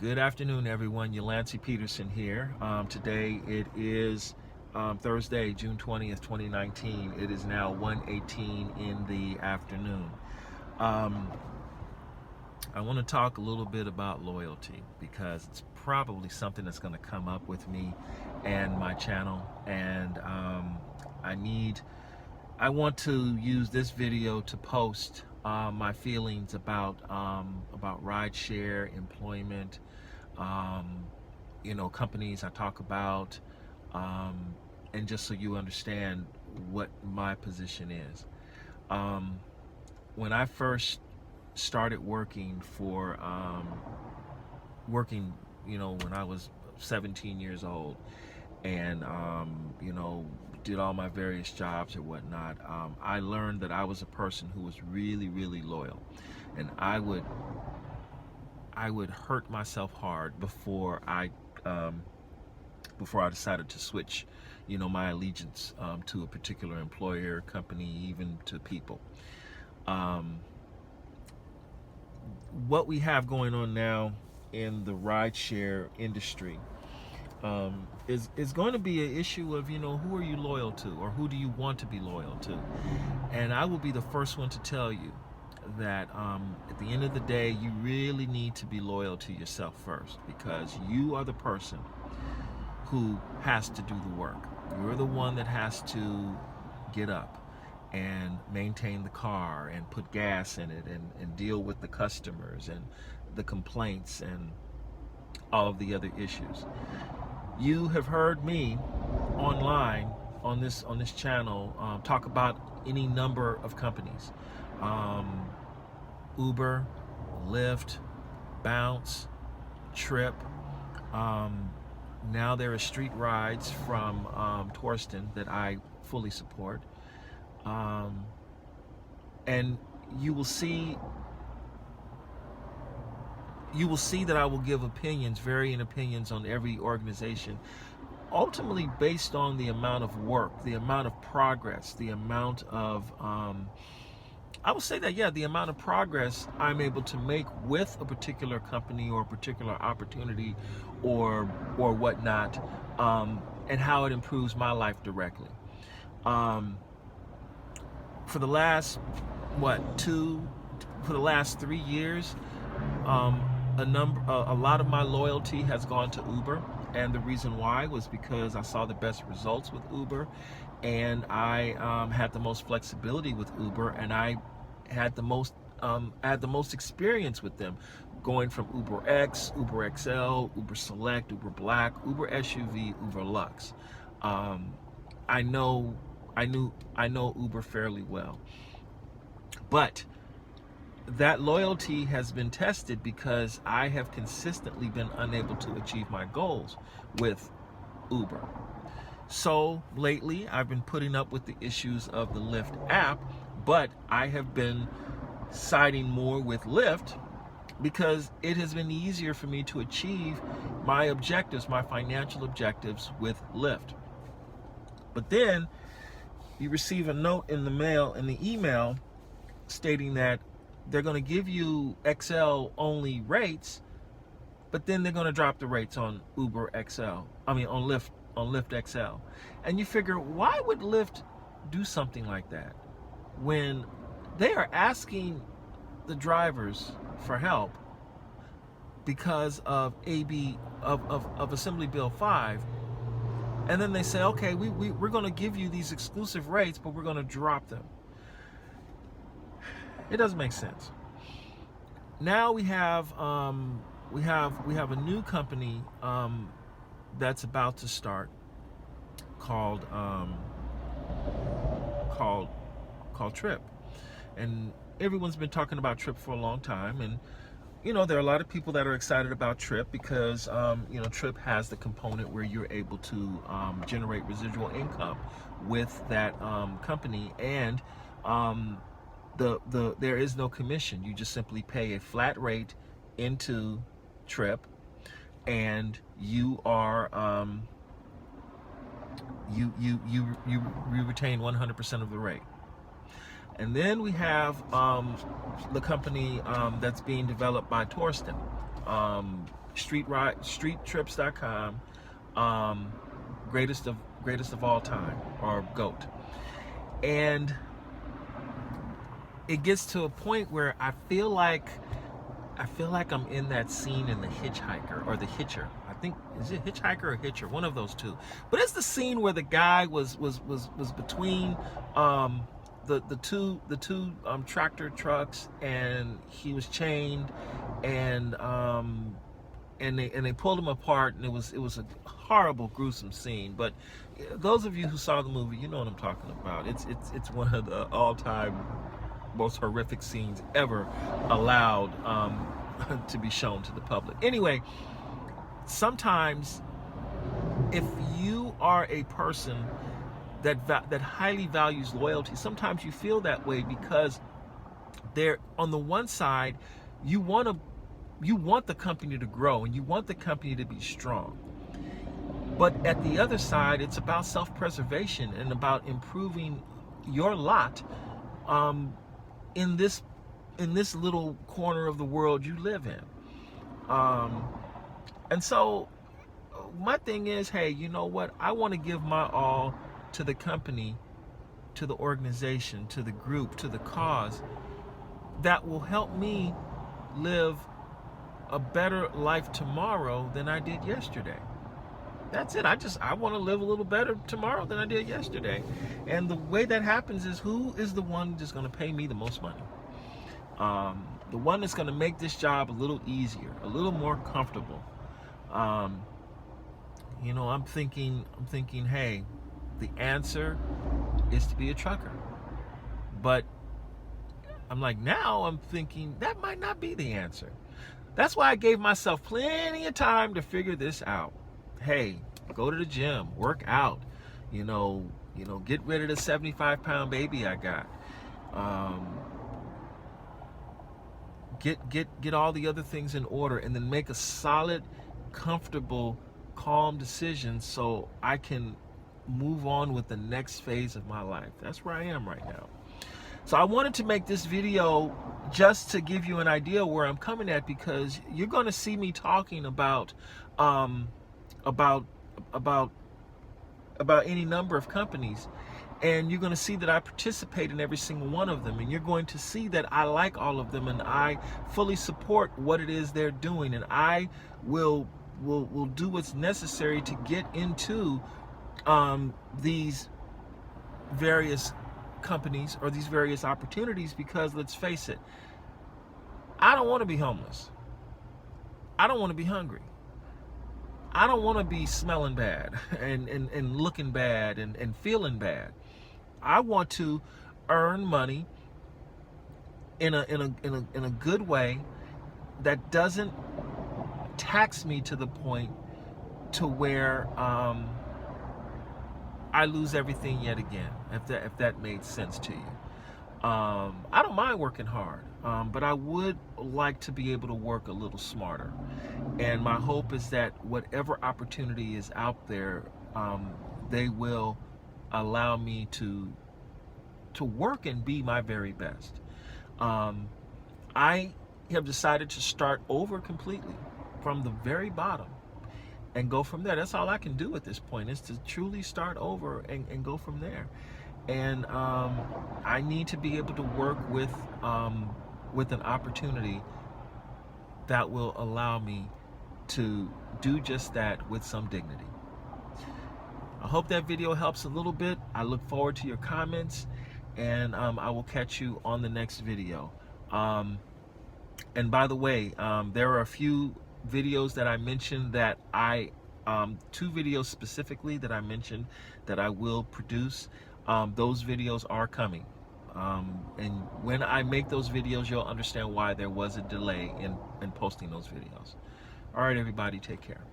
Good afternoon, everyone. Yalancy Peterson here. Today it is Thursday, June 20th, 2019. It is now 1:18 in the afternoon. I want to talk a little bit about loyalty because it's probably something that's going to come up with me and my channel, and I want to use this video to post my feelings about rideshare employment, companies I talk about, and just so you understand what my position is. When I first started working when I was 17 years old, and did all my various jobs or whatnot, I learned that I was a person who was really, really loyal, and I would hurt myself hard before I decided to switch, my allegiance to a particular employer, company, even to people. What we have going on now in the rideshare industry is going to be an issue of, who are you loyal to, or who do you want to be loyal to? And I will be the first one to tell you that at the end of the day, you really need to be loyal to yourself first, because you are the person who has to do the work. You're the one that has to get up and maintain the car and put gas in it and deal with the customers and the complaints and all of the other issues. You have heard me online on this channel talk about any number of companies: Uber, Lyft, Bounce, Trip. Now there are street rides from Torsten that I fully support, and you will see that I will give varying opinions on every organization, ultimately based on the amount of work, the amount of progress, the amount of, the amount of progress I'm able to make with a particular company or a particular opportunity or whatnot, and how it improves my life directly. For the last 3 years, a lot of my loyalty has gone to Uber, and the reason why was because I saw the best results with Uber, and I had the most flexibility with Uber, and I had the most experience with them, going from Uber X, Uber XL, Uber Select, Uber Black, Uber SUV, Uber Lux. I know Uber fairly well, but that loyalty has been tested because I have consistently been unable to achieve my goals with Uber. So lately, I've been putting up with the issues of the Lyft app, but I have been siding more with Lyft because it has been easier for me to achieve my objectives, my financial objectives, with Lyft. But then you receive a note in the email stating that they're going to give you XL only rates, but then they're going to drop the rates on on Lyft XL. And you figure, why would Lyft do something like that when they are asking the drivers for help because of Assembly Bill 5, and then they say, okay, we're going to give you these exclusive rates, but we're going to drop them. It doesn't make sense. Now we have a new company that's about to start called Trip, and everyone's been talking about Trip for a long time, and there are a lot of people that are excited about Trip because Trip has the component where you're able to generate residual income with that company, and there is no commission. You just simply pay a flat rate into Trip, and you are you retain 100% of the rate. And then we have the company that's being developed by Torsten, streettrips.com, greatest of all time, or GOAT. And it gets to a point where I feel like I'm in that scene in The Hitchhiker, or The Hitcher. I think, is it Hitchhiker or Hitcher? One of those two. But it's the scene where the guy was between the two tractor trucks, and he was chained, and they pulled him apart, and it was a horrible, gruesome scene. But those of you who saw the movie, you know what I'm talking about. It's one of the all-time most horrific scenes ever allowed to be shown to the public. Anyway, sometimes if you are a person that highly values loyalty, sometimes you feel that way because they're, on the one side, you want the company to grow and you want the company to be strong. But at the other side, it's about self-preservation and about improving your lot in this little corner of the world you live in. And so my thing is, hey, you know what? I want to give my all to the company, to the organization, to the group, to the cause that will help me live a better life tomorrow than I did yesterday. That's it. I want to live a little better tomorrow than I did yesterday. And the way that happens is, who is the one that's going to pay me the most money? The one that's going to make this job a little easier, a little more comfortable. You know, I'm thinking, hey, the answer is to be a trucker. But I'm like, now I'm thinking that might not be the answer. That's why I gave myself plenty of time to figure this out. Hey, go to the gym, work out, you know, get rid of the 75-pound baby I got. Get all the other things in order, and then make a solid, comfortable, calm decision so I can move on with the next phase of my life. That's where I am right now. So I wanted to make this video just to give you an idea where I'm coming at, because you're going to see me talking about any number of companies, and you're going to see that I participate in every single one of them, and you're going to see that I like all of them, and I fully support what it is they're doing, and I will do what's necessary to get into these various companies or these various opportunities, because let's face it, I don't want to be homeless. I don't want to be hungry. I don't want to be smelling bad and looking bad and feeling bad. I want to earn money in a good way that doesn't tax me to the point to where I lose everything yet again, if that made sense to you. I don't mind working hard, but I would like to be able to work a little smarter. And my hope is that whatever opportunity is out there, they will allow me to work and be my very best. I have decided to start over completely from the very bottom and go from there. That's all I can do at this point, is to truly start over and go from there. And I need to be able to work with an opportunity that will allow me to do just that with some dignity. I hope that video helps a little bit. I look forward to your comments, and I will catch you on the next video. And by the way, there are a few videos that I mentioned that two videos specifically that I mentioned that I will produce. Those videos are coming. And when I make those videos, you'll understand why there was a delay in posting those videos. All right, everybody, take care.